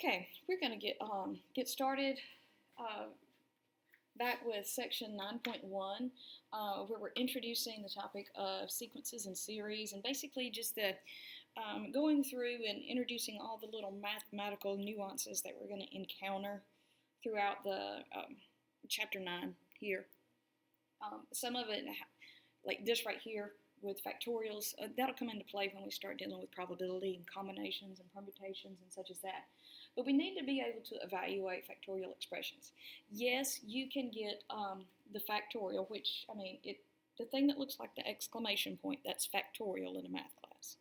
Okay, we're going to get started back with section 9.1, where we're introducing the topic of sequences and series, and basically just the going through and introducing all the little mathematical nuances that we're going to encounter throughout the chapter 9 here. Some of it, like this right here with factorials, that'll come into play when we start dealing with probability and combinations and permutations and such as that. But we need to be able to evaluate factorial expressions. Yes, you can get the factorial, which, the thing that looks like the exclamation point, that's factorial in a math class.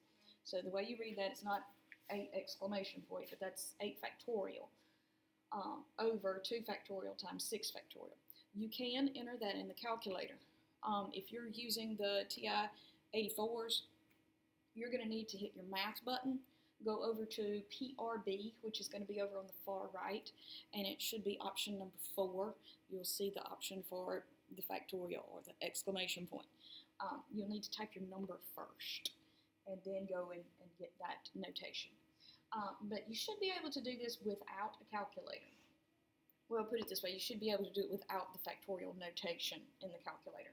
So the way you read that, it's not 8 exclamation point, but that's 8 factorial over 2 factorial times 6 factorial. You can enter that in the calculator. If you're using the TI-84s, you're going to need to hit your math button, go over to PRB, which is going to be over on the far right, and it should be option number 4. You'll see the option for the factorial or the exclamation point. You'll need to type your number first and then go and get that notation. But you should be able to do this without a calculator. Well, put it this way, you should be able to do it without the factorial notation in the calculator.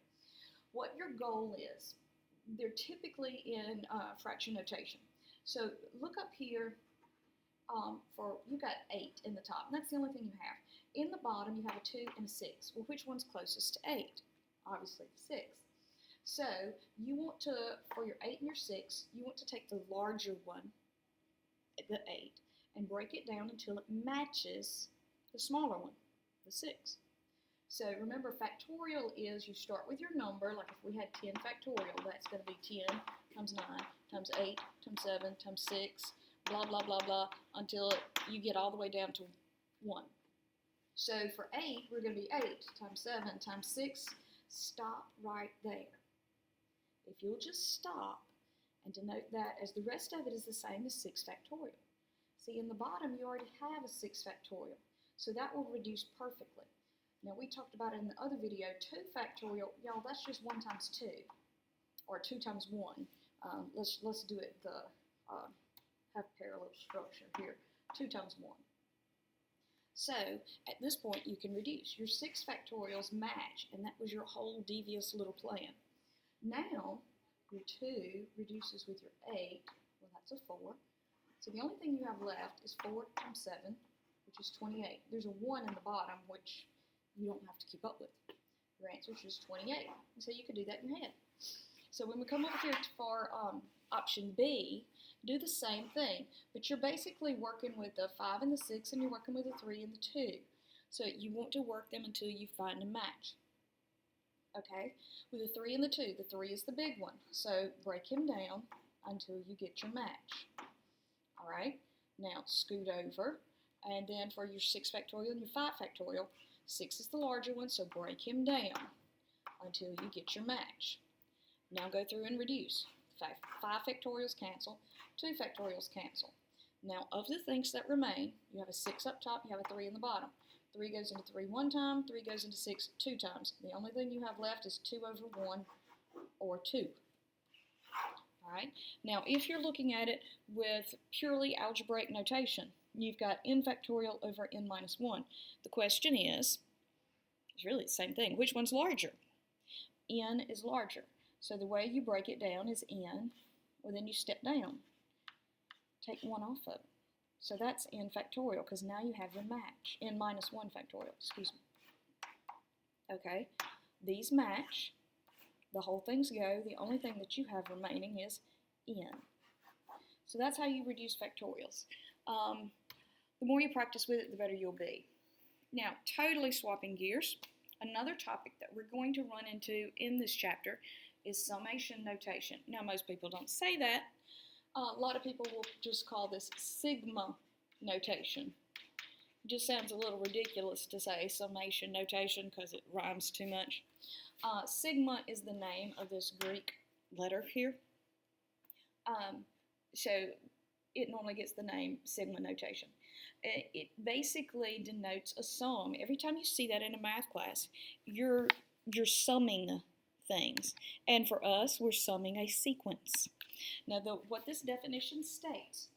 What your goal is, they're typically in fraction notation. So look up here you've got 8 in the top, and that's the only thing you have. In the bottom, you have a 2 and a 6. Well, which one's closest to 8? Obviously, the 6. So you want to, for your 8 and your 6, you want to take the larger one, the 8, and break it down until it matches the smaller one, the 6. So remember, factorial is you start with your number, like if we had 10 factorial, that's going to be 10 times 9 times 8 times 7 times 6, blah, blah, blah, blah, until you get all the way down to 1. So for 8, we're going to be 8 times 7 times 6. Stop right there. If you'll just stop and denote that as the rest of it is the same as 6 factorial. See, in the bottom, you already have a 6 factorial, so that will reduce perfectly. Now, we talked about it in the other video, 2 factorial, y'all, that's just 1 times 2, or 2 times 1. Let's do it the have parallel structure here, 2 times 1. So, at this point, you can reduce. Your 6 factorials match, and that was your whole devious little plan. Now, your 2 reduces with your 8, well, that's a 4. So the only thing you have left is 4 times 7, which is 28. There's a 1 in the bottom, which you don't have to keep up with. Your answer is just 28. And so you could do that in your head. So when we come over here for option B, do the same thing, but you're basically working with the 5 and the 6, and you're working with the 3 and the 2. So you want to work them until you find a match. Okay? With the 3 and the 2, the 3 is the big one. So break him down until you get your match. All right? Now scoot over, and then for your 6 factorial and your 5 factorial, 6 is the larger one, so break him down until you get your match. Now go through and reduce. 5 factorials cancel, 2 factorials cancel. Now, of the things that remain, you have a 6 up top, you have a 3 in the bottom. 3 goes into 3 one time, 3 goes into 6 2 times. The only thing you have left is 2 over 1 or 2. All right? Now, if you're looking at it with purely algebraic notation, you've got n factorial over n minus 1. The question is, it's really the same thing. Which one's larger? N is larger. So the way you break it down is n, or then you step down. Take 1 off of it. So that's n factorial, because now you have your match. N minus 1 factorial, excuse me. Okay, these match. The whole things go. The only thing that you have remaining is n. So that's how you reduce factorials. The more you practice with it, the better you'll be. Now, totally swapping gears, another topic that we're going to run into in this chapter is summation notation. Now, most people don't say that. A lot of people will just call this sigma notation. It just sounds a little ridiculous to say summation notation because it rhymes too much. Sigma is the name of this Greek letter here. So it normally gets the name sigma notation. It basically denotes a sum. Every time you see that in a math class, you're summing things. And for us, we're summing a sequence. Now, what this definition states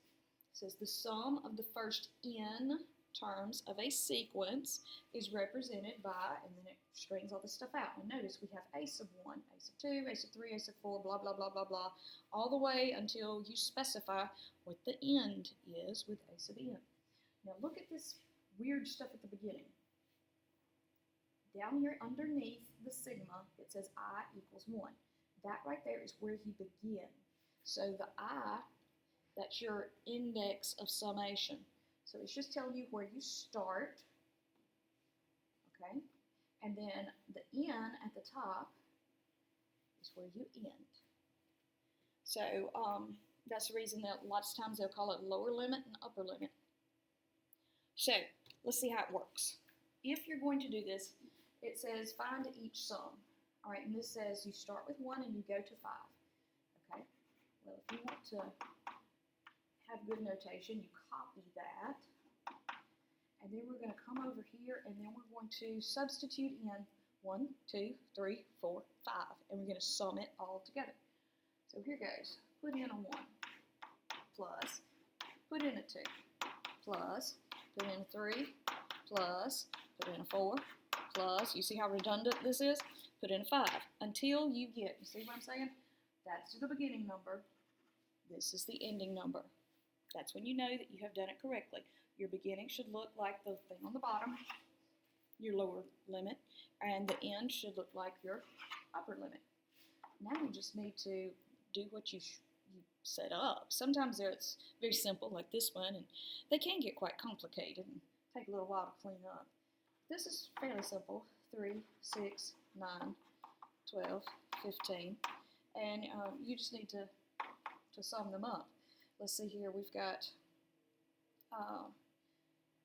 says the sum of the first n terms of a sequence is represented by, and then it strings all this stuff out. And notice we have a sub 1, a sub 2, a sub 3, a sub 4, blah, blah, blah, blah, blah, all the way until you specify what the end is with a sub n. Now look at this weird stuff at the beginning. Down here underneath the sigma, it says I equals 1. That right there is where you begin. So the I, that's your index of summation. So it's just telling you where you start, okay? And then the n at the top is where you end. So that's the reason that lots of times they'll call it lower limit and upper limit. So let's see how it works. If you're going to do this, it says find each sum. All right, and this says you start with 1 and you go to 5. Okay, well, if you want to have good notation, you copy that. And then we're going to come over here and then we're going to substitute in 1, 2, 3, 4, 5. And we're going to sum it all together. So here goes. Put in a 1 plus, put in a 2 plus, put in a 3 plus, put in a 4 plus. You see how redundant this is? Put in a 5 until you get, you see what I'm saying? That's the beginning number. This is the ending number. That's when you know that you have done it correctly. Your beginning should look like the thing on the bottom, your lower limit, and the end should look like your upper limit. Now you just need to do what you set up. Sometimes it's very simple, like this one, and they can get quite complicated and take a little while to clean up. This is fairly simple. 3, 6, 9, 12, 15, and you just need to sum them up. Let's see here, we've got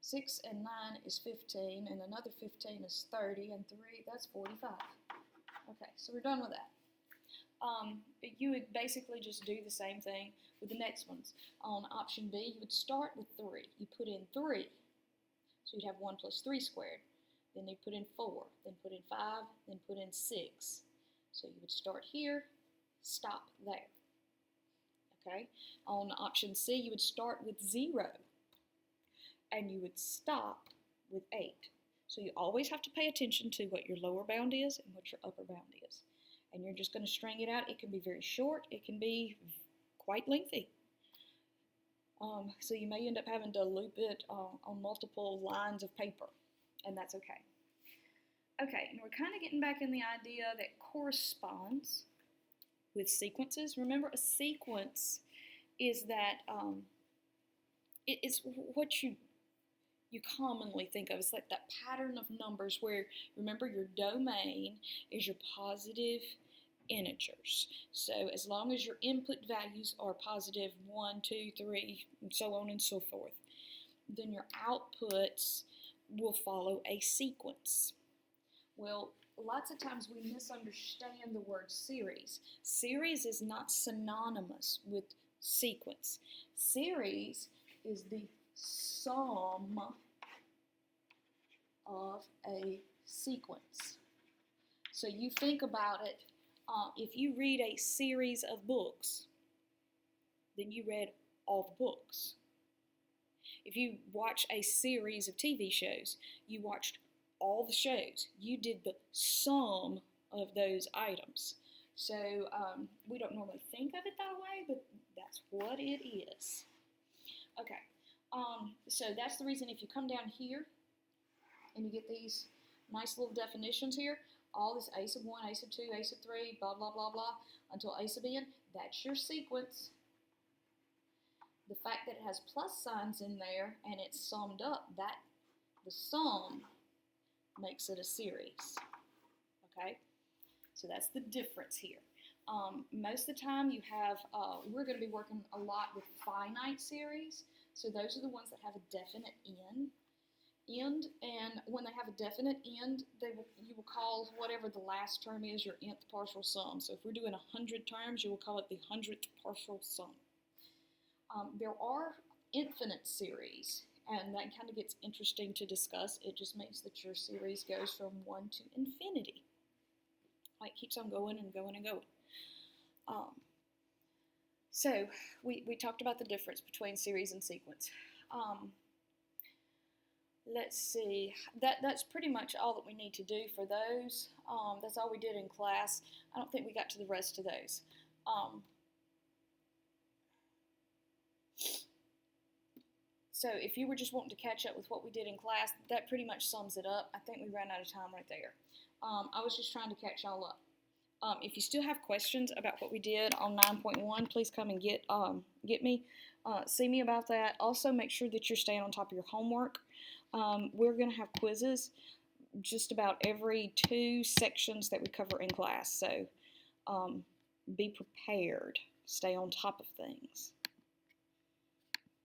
6 and 9 is 15, and another 15 is 30, and 3, that's 45. Okay, so we're done with that. You would basically just do the same thing with the next ones. On option B, you would start with 3. You put in 3, so you'd have 1 plus 3 squared. Then you put in 4, then put in 5, then put in 6. So you would start here, stop there. Okay? On option C, you would start with 0, and you would stop with 8. So you always have to pay attention to what your lower bound is and what your upper bound is. And you're just going to string it out. It can be very short. It can be quite lengthy. So you may end up having to loop it on multiple lines of paper, and that's okay. Okay, and we're kind of getting back in the idea that corresponds with sequences. Remember, a sequence is that it's what you commonly think of. It's like that pattern of numbers where, remember, your domain is your positive integers. So as long as your input values are positive 1, 2, 3, and so on and so forth, then your outputs will follow a sequence. Well, lots of times we misunderstand the word series. Series is not synonymous with sequence. Series is the sum of a sequence. So you think about it, if you read a series of books, then you read all the books. If you watch a series of TV shows, you watched all the shows. You did the sum of those items. So we don't normally think of it that way, but that's what it is. Okay, so that's the reason if you come down here and you get these nice little definitions here, all this a sub 1, a sub 2, a sub 3, blah, blah, blah, blah, until a sub n, that's your sequence. The fact that it has plus signs in there and it's summed up, that the sum makes it a series. Okay, so that's the difference here. Most of the time you have, we're going to be working a lot with finite series, so those are the ones that have a definite end, and when they have a definite end, you will call whatever the last term is your nth partial sum. So if we're doing 100 terms, you will call it the 100th partial sum. There are infinite series, and that kind of gets interesting to discuss. It just means that your series goes from 1 to infinity. Like, keeps on going and going and going. So we talked about the difference between series and sequence. Let's see, that's pretty much all that we need to do for those. That's all we did in class. I don't think we got to the rest of those. So if you were just wanting to catch up with what we did in class, that pretty much sums it up. I think we ran out of time right there. I was just trying to catch y'all up. If you still have questions about what we did on 9.1, please come and get me. See me about that. Also, make sure that you're staying on top of your homework. We're going to have quizzes just about every 2 sections that we cover in class. So be prepared. Stay on top of things.